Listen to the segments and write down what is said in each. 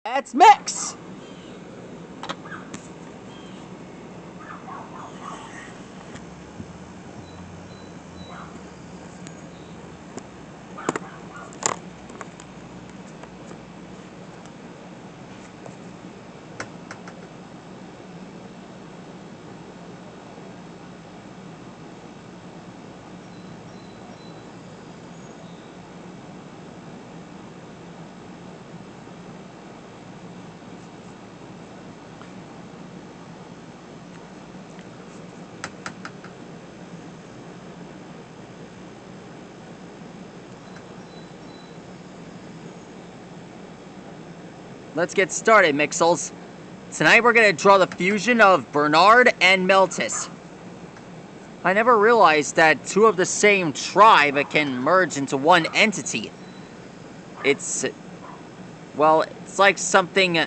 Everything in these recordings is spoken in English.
Let's mix! Let's get started, Mixels. Tonight we're going to draw the fusion of Bernard and Meltus. I never realized that two of the same tribe can merge into one entity. It's like something...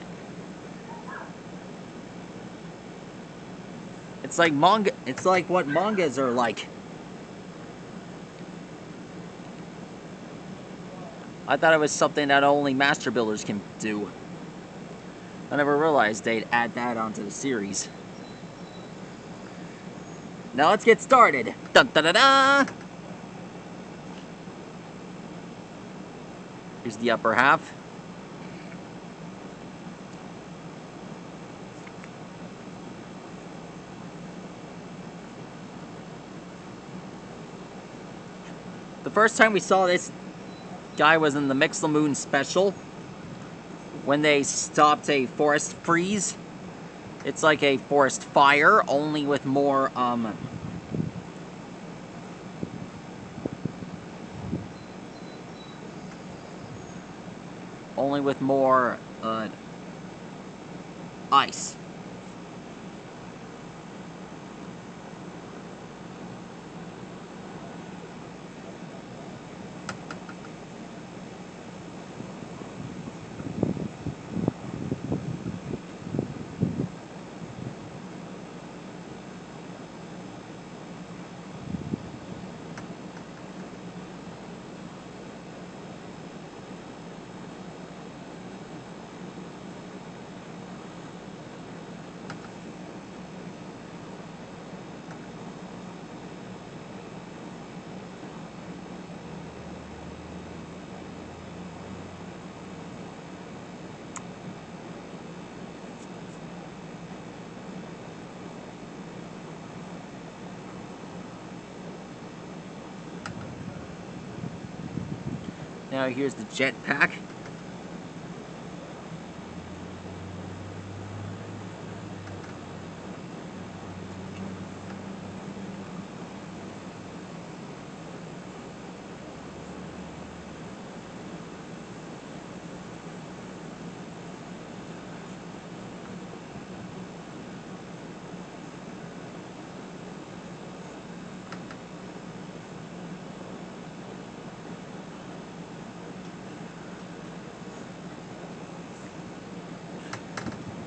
It's like manga. It's like what mangas are like. I thought it was something that only master builders can do. I never realized they'd add that onto the series. Now let's get started. Dun da da da! Here's the upper half. The first time we saw this guy was in the Mix the Moon special, when they stopped a forest freeze. It's like a forest fire, only with more, ice. Now here's the jetpack.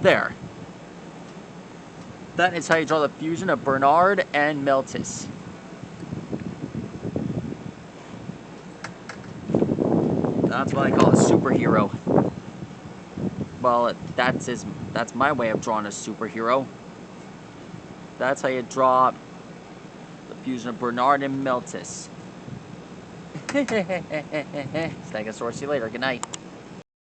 There. That is how you draw the fusion of Bernard and Meltus. That's what I call a superhero. Well, that's my way of drawing a superhero. That's how you draw the fusion of Bernard and Meltus. Stegosaurus, see you later. Good night.